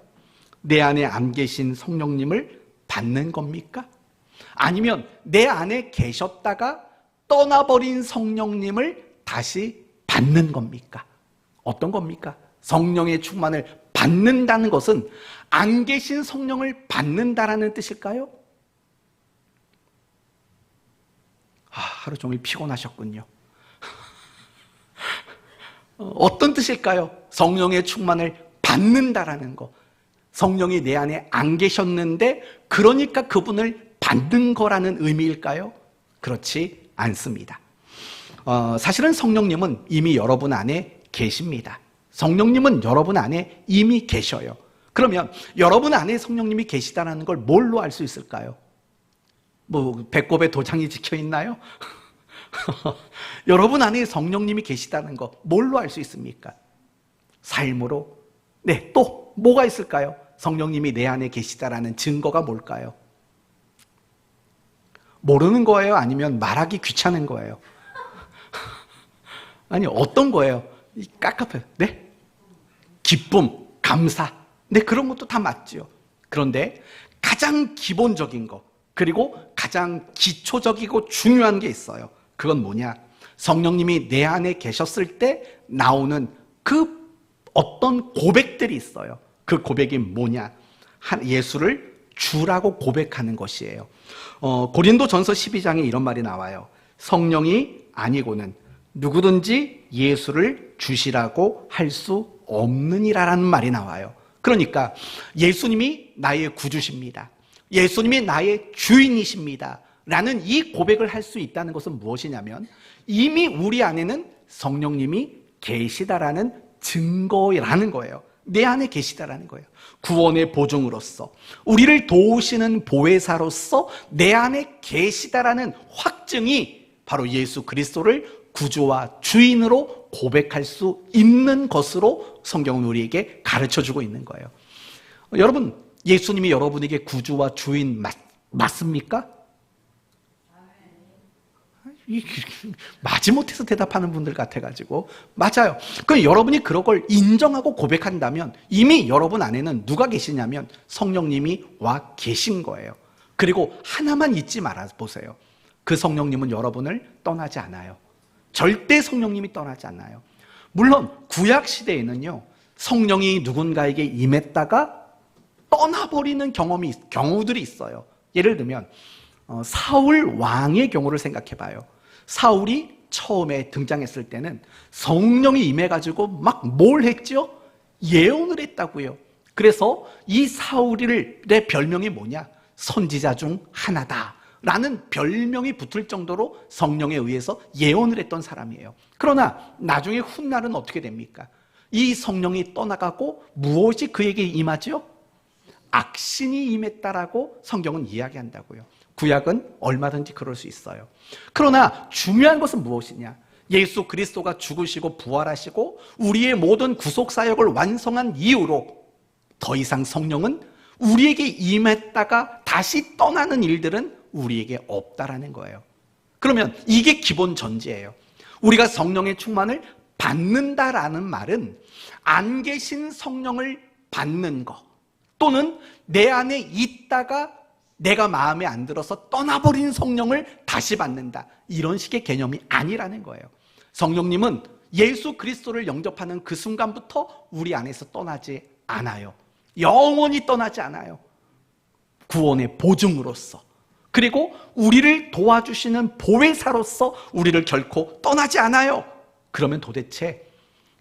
내 안에 안 계신 성령님을 받는 겁니까? 아니면 내 안에 계셨다가 떠나버린 성령님을 다시 받는 겁니까? 어떤 겁니까? 성령의 충만을 받는다는 것은 안 계신 성령을 받는다라는 뜻일까요? 하루 종일 피곤하셨군요. 어떤 뜻일까요? 성령의 충만을 받는다라는 거. 성령이 내 안에 안 계셨는데 그러니까 그분을 받는 거라는 의미일까요? 그렇지 않습니다. 사실은 성령님은 이미 여러분 안에 계십니다. 성령님은 여러분 안에 이미 계셔요. 그러면 여러분 안에 성령님이 계시다는 걸 뭘로 알 수 있을까요? 배꼽에 도장이 찍혀 있나요? 여러분 안에 성령님이 계시다는 거 뭘로 알 수 있습니까? 삶으로. 네, 또 뭐가 있을까요? 성령님이 내 안에 계시다라는 증거가 뭘까요? 모르는 거예요? 아니면 말하기 귀찮은 거예요? 아니, 어떤 거예요? 깝깝해요. 네? 기쁨, 감사. 네, 그런 것도 다 맞죠. 그런데 가장 기본적인 거, 그리고 가장 기초적이고 중요한 게 있어요. 그건 뭐냐? 성령님이 내 안에 계셨을 때 나오는 그 어떤 고백들이 있어요. 그 고백이 뭐냐? 예수를 주라고 고백하는 것이에요. 고린도전서 12장에 이런 말이 나와요. 성령이 아니고는 누구든지 예수를 주시라고 할 수 없느니라라는 말이 나와요. 그러니까 예수님이 나의 구주십니다. 예수님이 나의 주인이십니다. 라는 이 고백을 할 수 있다는 것은 무엇이냐면 이미 우리 안에는 성령님이 계시다라는 증거라는 거예요. 내 안에 계시다라는 거예요. 구원의 보증으로서, 우리를 도우시는 보혜사로서 내 안에 계시다라는 확증이 바로 예수 그리스도를 구주와 주인으로 고백할 수 있는 것으로 성경은 우리에게 가르쳐주고 있는 거예요. 여러분, 예수님이 여러분에게 구주와 주인 맞습니까? 마지못해서 대답하는 분들 같아가지고 맞아요. 그럼 여러분이 그런 걸 인정하고 고백한다면 이미 여러분 안에는 누가 계시냐면 성령님이 와 계신 거예요. 그리고 하나만 잊지 말아 보세요. 그 성령님은 여러분을 떠나지 않아요. 절대 성령님이 떠나지 않아요. 물론 구약시대에는요 성령이 누군가에게 임했다가 떠나버리는 경우들이 있어요. 예를 들면 사울 왕의 경우를 생각해 봐요. 사울이 처음에 등장했을 때는 성령이 임해가지고 막 뭘 했죠? 예언을 했다고요. 그래서 이 사울의 별명이 뭐냐? 선지자 중 하나다 라는 별명이 붙을 정도로 성령에 의해서 예언을 했던 사람이에요. 그러나 나중에 훗날은 어떻게 됩니까? 이 성령이 떠나가고 무엇이 그에게 임하죠? 악신이 임했다라고 성경은 이야기한다고요. 구약은 얼마든지 그럴 수 있어요. 그러나 중요한 것은 무엇이냐? 예수 그리스도가 죽으시고 부활하시고 우리의 모든 구속사역을 완성한 이후로 더 이상 성령은 우리에게 임했다가 다시 떠나는 일들은 우리에게 없다라는 거예요. 그러면 이게 기본 전제예요. 우리가 성령의 충만을 받는다라는 말은 안 계신 성령을 받는 것 또는 내 안에 있다가 내가 마음에 안 들어서 떠나버린 성령을 다시 받는다. 이런 식의 개념이 아니라는 거예요. 성령님은 예수 그리스도를 영접하는 그 순간부터 우리 안에서 떠나지 않아요. 영원히 떠나지 않아요. 구원의 보증으로서. 그리고 우리를 도와주시는 보혜사로서 우리를 결코 떠나지 않아요. 그러면 도대체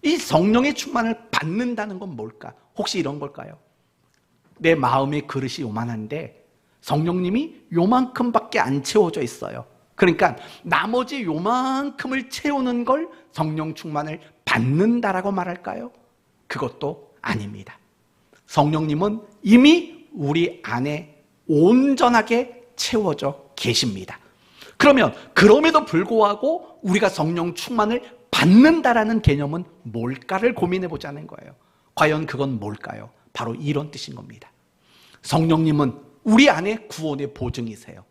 이 성령의 충만을 받는다는 건 뭘까? 혹시 이런 걸까요? 내 마음의 그릇이 요만한데 성령님이 요만큼밖에 안 채워져 있어요. 그러니까 나머지 요만큼을 채우는 걸 성령 충만을 받는다라고 말할까요? 그것도 아닙니다. 성령님은 이미 우리 안에 온전하게 채워져 계십니다. 그러면 그럼에도 불구하고 우리가 성령 충만을 받는다라는 개념은 뭘까를 고민해 보자는 거예요. 과연 그건 뭘까요? 바로 이런 뜻인 겁니다. 성령님은 우리 안에 구원의 보증이세요.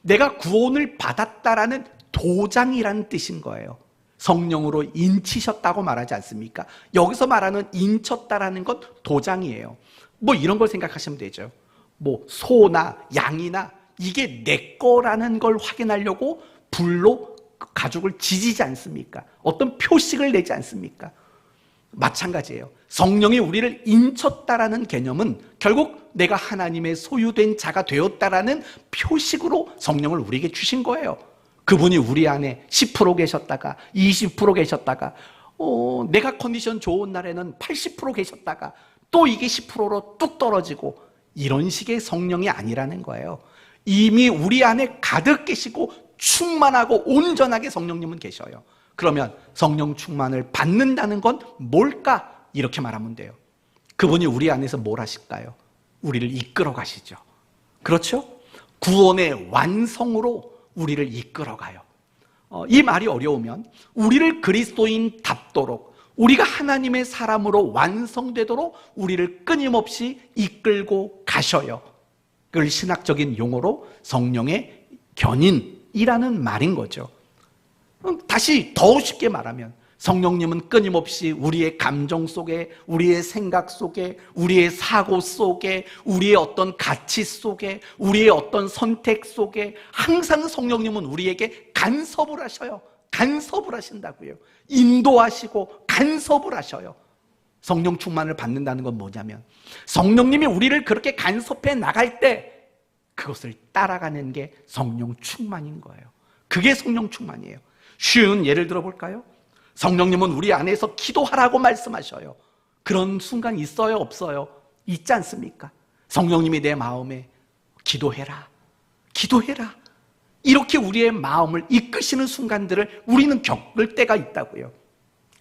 내가 구원을 받았다라는 도장이라는 뜻인 거예요. 성령으로 인치셨다고 말하지 않습니까? 여기서 말하는 인쳤다라는 건 도장이에요. 뭐 이런 걸 생각하시면 되죠. 뭐 소나 양이나 이게 내 거라는 걸 확인하려고 불로 가죽을 지지지 않습니까? 어떤 표식을 내지 않습니까? 마찬가지예요. 성령이 우리를 인쳤다라는 개념은 결국 내가 하나님의 소유된 자가 되었다라는 표식으로 성령을 우리에게 주신 거예요. 그분이 우리 안에 10% 계셨다가 20% 계셨다가 내가 컨디션 좋은 날에는 80% 계셨다가 또 이게 10%로 뚝 떨어지고 이런 식의 성령이 아니라는 거예요. 이미 우리 안에 가득 계시고 충만하고 온전하게 성령님은 계셔요. 그러면 성령 충만을 받는다는 건 뭘까? 이렇게 말하면 돼요. 그분이 우리 안에서 뭘 하실까요? 우리를 이끌어 가시죠. 그렇죠? 구원의 완성으로 우리를 이끌어 가요. 이 말이 어려우면 우리를 그리스도인 답도록 우리가 하나님의 사람으로 완성되도록 우리를 끊임없이 이끌고 가셔요. 그걸 신학적인 용어로 성령의 견인이라는 말인 거죠. 다시 더 쉽게 말하면 성령님은 끊임없이 우리의 감정 속에, 우리의 생각 속에, 우리의 사고 속에, 우리의 어떤 가치 속에, 우리의 어떤 선택 속에 항상 성령님은 우리에게 간섭을 하셔요. 간섭을 하신다고요. 인도하시고 간섭을 하셔요. 성령 충만을 받는다는 건 뭐냐면 성령님이 우리를 그렇게 간섭해 나갈 때 그것을 따라가는 게 성령 충만인 거예요. 그게 성령 충만이에요. 쉬운 예를 들어볼까요? 성령님은 우리 안에서 기도하라고 말씀하셔요. 그런 순간 있어요, 없어요? 있지 않습니까? 성령님이 내 마음에 기도해라, 기도해라, 이렇게 우리의 마음을 이끄시는 순간들을 우리는 겪을 때가 있다고요.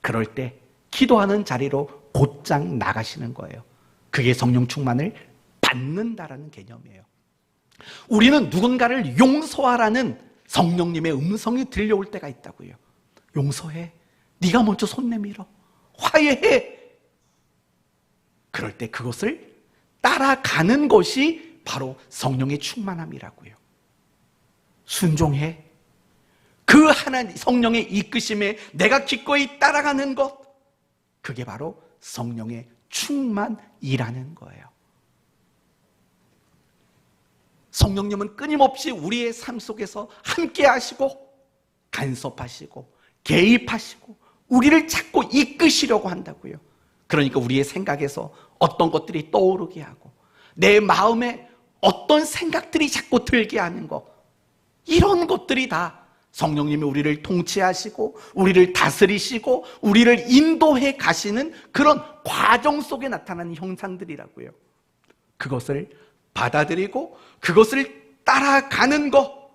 그럴 때 기도하는 자리로 곧장 나가시는 거예요. 그게 성령 충만을 받는다라는 개념이에요. 우리는 누군가를 용서하라는 성령님의 음성이 들려올 때가 있다고요. 용서해, 네가 먼저 손 내밀어, 화해해. 그럴 때 그것을 따라가는 것이 바로 성령의 충만함이라고요. 순종해, 그 하나님 성령의 이끄심에 내가 기꺼이 따라가는 것, 그게 바로 성령의 충만이라는 거예요. 성령님은 끊임없이 우리의 삶 속에서 함께 하시고 간섭하시고 개입하시고 우리를 자꾸 이끄시려고 한다고요. 그러니까 우리의 생각에서 어떤 것들이 떠오르게 하고 내 마음에 어떤 생각들이 자꾸 들게 하는 것, 이런 것들이 다 성령님이 우리를 통치하시고 우리를 다스리시고 우리를 인도해 가시는 그런 과정 속에 나타나는 형상들이라고요. 그것을 받아들이고 그것을 따라가는 것,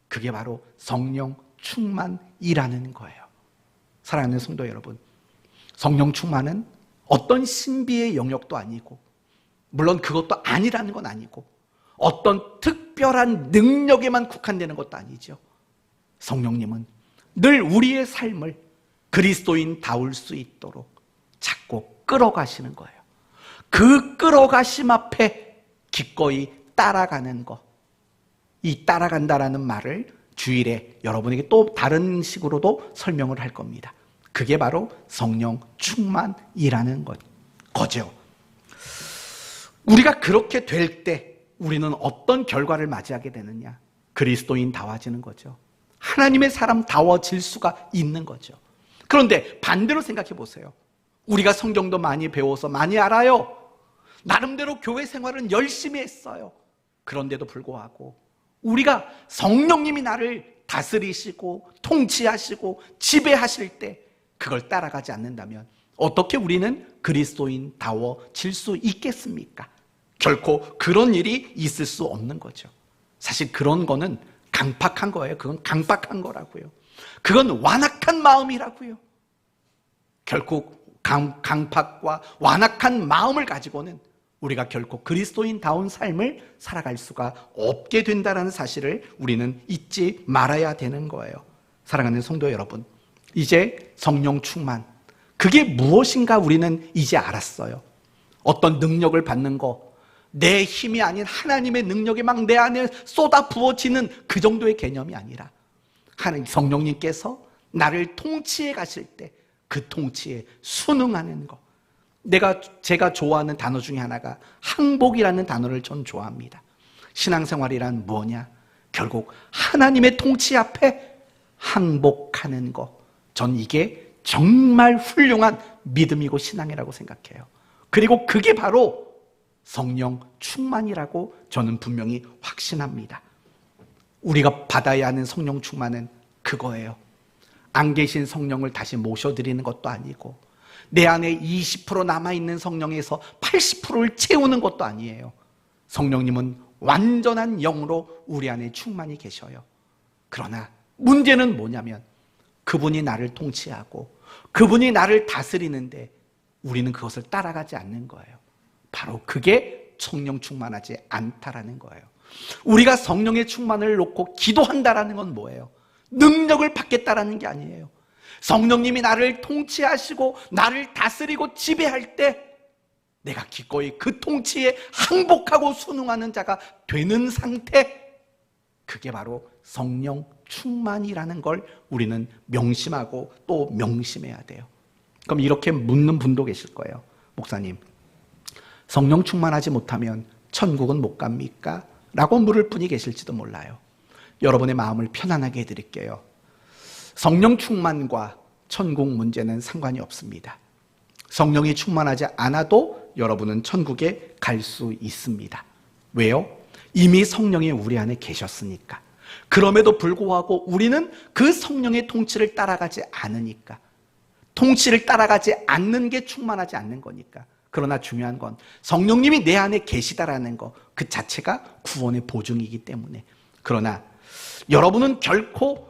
그게 바로 성령 충만이라는 거예요. 사랑하는 성도 여러분, 성령 충만은 어떤 신비의 영역도 아니고, 물론 그것도 아니라는 건 아니고, 어떤 특별한 능력에만 국한되는 것도 아니죠. 성령님은 늘 우리의 삶을 그리스도인다울 수 있도록 자꾸 끌어가시는 거예요. 그 끌어가심 앞에 기꺼이 따라가는 것, 이 따라간다라는 말을 주일에 여러분에게 또 다른 식으로도 설명을 할 겁니다. 그게 바로 성령 충만이라는 거죠. 우리가 그렇게 될 때 우리는 어떤 결과를 맞이하게 되느냐? 그리스도인다워지는 거죠. 하나님의 사람다워질 수가 있는 거죠. 그런데 반대로 생각해 보세요. 우리가 성경도 많이 배워서 많이 알아요. 나름대로 교회 생활은 열심히 했어요. 그런데도 불구하고 우리가 성령님이 나를 다스리시고 통치하시고 지배하실 때 그걸 따라가지 않는다면 어떻게 우리는 그리스도인다워질 수 있겠습니까? 결코 그런 일이 있을 수 없는 거죠. 사실 그런 거는 강팍한 거예요. 그건 강박한 거라고요. 그건 완악한 마음이라고요. 결국 강팍과 완악한 마음을 가지고는 우리가 결코 그리스도인다운 삶을 살아갈 수가 없게 된다는 사실을 우리는 잊지 말아야 되는 거예요. 사랑하는 성도 여러분, 이제 성령 충만, 그게 무엇인가 우리는 이제 알았어요. 어떤 능력을 받는 거, 내 힘이 아닌 하나님의 능력이 막 내 안에 쏟아 부어지는 그 정도의 개념이 아니라 하나님 성령님께서 나를 통치해 가실 때 그 통치에 순응하는 것. 제가 좋아하는 단어 중에 하나가 항복이라는 단어를 전 좋아합니다. 신앙생활이란 뭐냐? 결국 하나님의 통치 앞에 항복하는 것. 전 이게 정말 훌륭한 믿음이고 신앙이라고 생각해요. 그리고 그게 바로 성령 충만이라고 저는 분명히 확신합니다. 우리가 받아야 하는 성령 충만은 그거예요. 안 계신 성령을 다시 모셔드리는 것도 아니고 내 안에 20% 남아있는 성령에서 80%를 채우는 것도 아니에요. 성령님은 완전한 영으로 우리 안에 충만히 계셔요. 그러나 문제는 뭐냐면 그분이 나를 통치하고 그분이 나를 다스리는데 우리는 그것을 따라가지 않는 거예요. 바로 그게 성령 충만하지 않다라는 거예요. 우리가 성령의 충만을 놓고 기도한다라는 건 뭐예요? 능력을 받겠다라는 게 아니에요. 성령님이 나를 통치하시고 나를 다스리고 지배할 때 내가 기꺼이 그 통치에 항복하고 순응하는 자가 되는 상태, 그게 바로 성령 충만이라는 걸 우리는 명심하고 또 명심해야 돼요. 그럼 이렇게 묻는 분도 계실 거예요. 목사님, 성령 충만하지 못하면 천국은 못 갑니까? 라고 물을 분이 계실지도 몰라요. 여러분의 마음을 편안하게 해드릴게요. 성령 충만과 천국 문제는 상관이 없습니다. 성령이 충만하지 않아도 여러분은 천국에 갈 수 있습니다. 왜요? 이미 성령이 우리 안에 계셨으니까. 그럼에도 불구하고 우리는 그 성령의 통치를 따라가지 않으니까. 통치를 따라가지 않는 게 충만하지 않는 거니까. 그러나 중요한 건 성령님이 내 안에 계시다라는 거, 그 자체가 구원의 보증이기 때문에. 그러나 여러분은 결코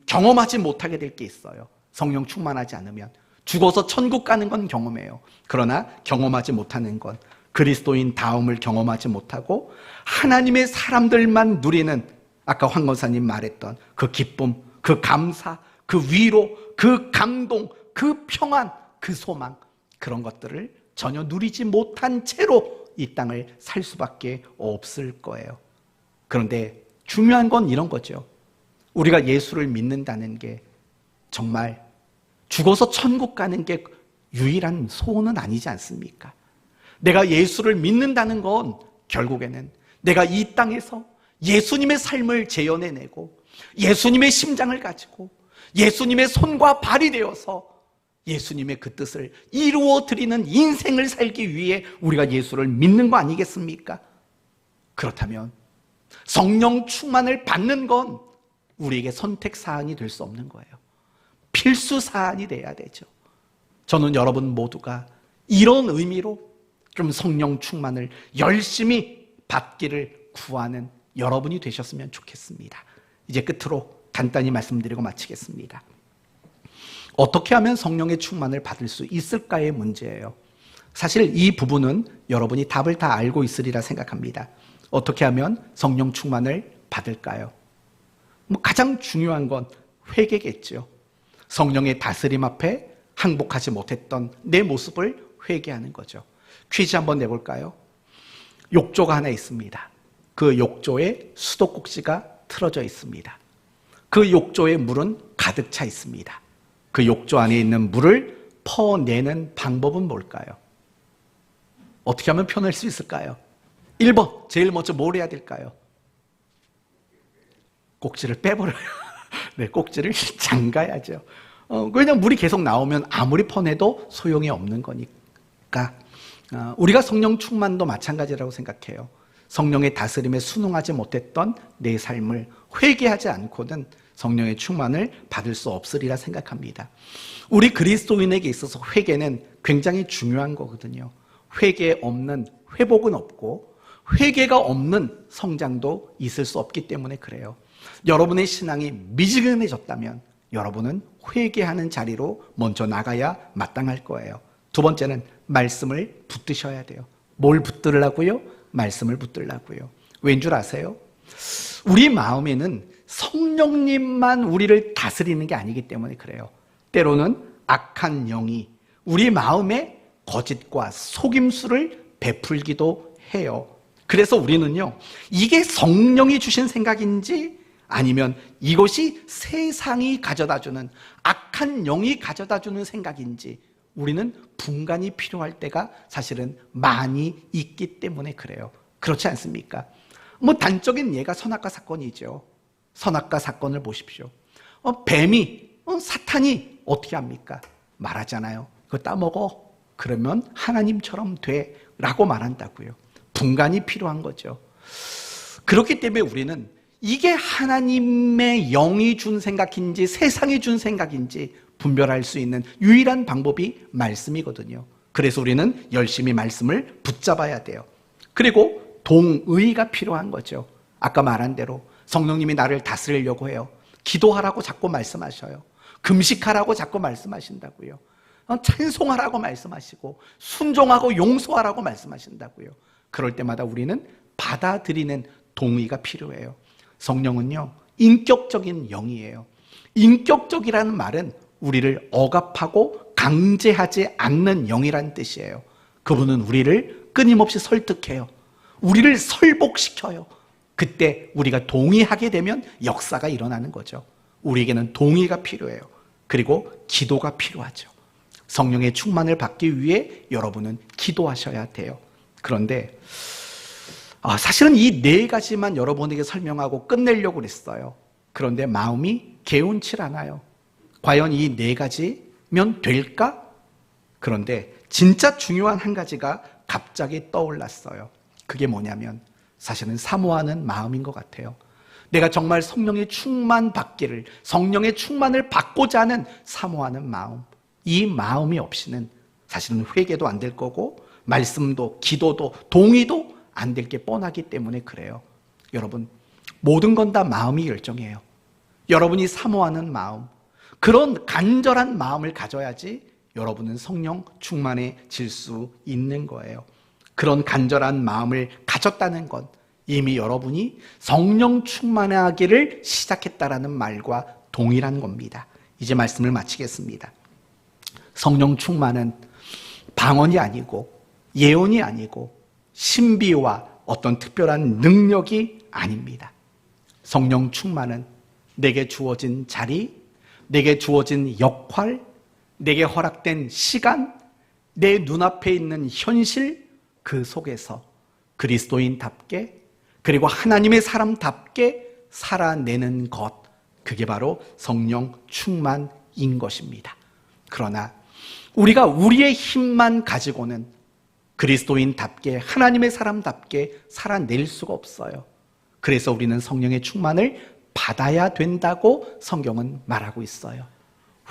경험하지 못하게 될 게 있어요. 성령 충만하지 않으면. 죽어서 천국 가는 건 경험해요. 그러나 경험하지 못하는 건 그리스도인 다음을 경험하지 못하고 하나님의 사람들만 누리는, 아까 황 권사님 말했던 그 기쁨, 그 감사, 그 위로, 그 감동, 그 평안, 그 소망, 그런 것들을 전혀 누리지 못한 채로 이 땅을 살 수밖에 없을 거예요. 그런데 중요한 건 이런 거죠. 우리가 예수를 믿는다는 게 정말 죽어서 천국 가는 게 유일한 소원은 아니지 않습니까? 내가 예수를 믿는다는 건 결국에는 내가 이 땅에서 예수님의 삶을 재현해내고 예수님의 심장을 가지고 예수님의 손과 발이 되어서 예수님의 그 뜻을 이루어 드리는 인생을 살기 위해 우리가 예수를 믿는 거 아니겠습니까? 그렇다면 성령 충만을 받는 건 우리에게 선택 사항이 될 수 없는 거예요. 필수 사안이 돼야 되죠. 저는 여러분 모두가 이런 의미로 좀 성령 충만을 열심히 받기를 구하는 여러분이 되셨으면 좋겠습니다. 이제 끝으로 간단히 말씀드리고 마치겠습니다. 어떻게 하면 성령의 충만을 받을 수 있을까의 문제예요. 사실 이 부분은 여러분이 답을 다 알고 있으리라 생각합니다. 어떻게 하면 성령 충만을 받을까요? 가장 중요한 건 회개겠죠. 성령의 다스림 앞에 항복하지 못했던 내 모습을 회개하는 거죠. 퀴즈 한번 내볼까요? 욕조가 하나 있습니다. 그 욕조에 수도꼭지가 틀어져 있습니다. 그 욕조에 물은 가득 차 있습니다. 그 욕조 안에 있는 물을 퍼내는 방법은 뭘까요? 어떻게 하면 펴낼 수 있을까요? 1번, 제일 먼저 뭘 해야 될까요? 꼭지를 빼버려요. 네, 꼭지를 잠가야죠. 왜냐하면 물이 계속 나오면 아무리 퍼내도 소용이 없는 거니까. 우리가 성령 충만도 마찬가지라고 생각해요. 성령의 다스림에 순응하지 못했던 내 삶을 회개하지 않고는 성령의 충만을 받을 수 없으리라 생각합니다. 우리 그리스도인에게 있어서 회개는 굉장히 중요한 거거든요. 회개 없는 회복은 없고 회개가 없는 성장도 있을 수 없기 때문에 그래요. 여러분의 신앙이 미지근해졌다면 여러분은 회개하는 자리로 먼저 나가야 마땅할 거예요. 두 번째는 말씀을 붙드셔야 돼요. 뭘 붙들라고요? 말씀을 붙들라고요. 왠 줄 아세요? 우리 마음에는 성령님만 우리를 다스리는 게 아니기 때문에 그래요. 때로는 악한 영이 우리 마음에 거짓과 속임수를 베풀기도 해요. 그래서 우리는요, 이게 성령이 주신 생각인지 아니면 이것이 세상이 가져다주는 악한 영이 가져다주는 생각인지 우리는 분간이 필요할 때가 사실은 많이 있기 때문에 그래요. 그렇지 않습니까? 단적인 예가 선악과 사건이죠. 선악과 사건을 보십시오. 뱀이, 사탄이 어떻게 합니까? 말하잖아요. 그거 따먹어. 그러면 하나님처럼 돼. 라고 말한다고요. 분간이 필요한 거죠. 그렇기 때문에 우리는 이게 하나님의 영이 준 생각인지 세상이 준 생각인지 분별할 수 있는 유일한 방법이 말씀이거든요. 그래서 우리는 열심히 말씀을 붙잡아야 돼요. 그리고 동의가 필요한 거죠. 아까 말한 대로 성령님이 나를 다스리려고 해요. 기도하라고 자꾸 말씀하셔요. 금식하라고 자꾸 말씀하신다고요. 찬송하라고 말씀하시고 순종하고 용서하라고 말씀하신다고요. 그럴 때마다 우리는 받아들이는 동의가 필요해요. 성령은요, 인격적인 영이에요. 인격적이라는 말은 우리를 억압하고 강제하지 않는 영이라는 뜻이에요. 그분은 우리를 끊임없이 설득해요. 우리를 설복시켜요. 그때 우리가 동의하게 되면 역사가 일어나는 거죠. 우리에게는 동의가 필요해요. 그리고 기도가 필요하죠. 성령의 충만을 받기 위해 여러분은 기도하셔야 돼요. 그런데 사실은 이 네 가지만 여러분에게 설명하고 끝내려고 그랬어요. 그런데 마음이 개운치 않아요. 과연 이 네 가지면 될까? 그런데 진짜 중요한 한 가지가 갑자기 떠올랐어요. 그게 뭐냐면 사실은 사모하는 마음인 것 같아요. 내가 정말 성령의 충만받기를, 성령의 충만을 받고자 하는 사모하는 마음, 이 마음이 없이는 사실은 회개도 안 될 거고 말씀도 기도도 동의도 안 될 게 뻔하기 때문에 그래요. 여러분, 모든 건 다 마음이 결정이에요. 여러분이 사모하는 마음, 그런 간절한 마음을 가져야지 여러분은 성령 충만해질 수 있는 거예요. 그런 간절한 마음을 가졌다는 건 이미 여러분이 성령 충만하기를 시작했다라는 말과 동일한 겁니다. 이제 말씀을 마치겠습니다. 성령 충만은 방언이 아니고 예언이 아니고 신비와 어떤 특별한 능력이 아닙니다. 성령 충만은 내게 주어진 자리, 내게 주어진 역할, 내게 허락된 시간, 내 눈앞에 있는 현실, 그 속에서 그리스도인답게 그리고 하나님의 사람답게 살아내는 것, 그게 바로 성령 충만인 것입니다. 그러나 우리가 우리의 힘만 가지고는 그리스도인답게 하나님의 사람답게 살아낼 수가 없어요. 그래서 우리는 성령의 충만을 받아야 된다고 성경은 말하고 있어요.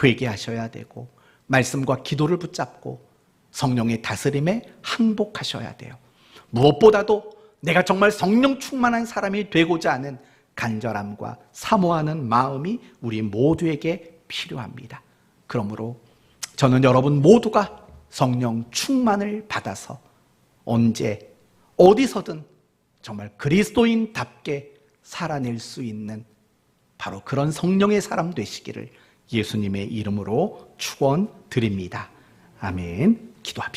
회개하셔야 되고 말씀과 기도를 붙잡고 성령의 다스림에 항복하셔야 돼요. 무엇보다도 내가 정말 성령 충만한 사람이 되고자 하는 간절함과 사모하는 마음이 우리 모두에게 필요합니다. 그러므로 저는 여러분 모두가 성령 충만을 받아서 언제 어디서든 정말 그리스도인답게 살아낼 수 있는 바로 그런 성령의 사람 되시기를 예수님의 이름으로 축원드립니다. 아멘. 기도합시다.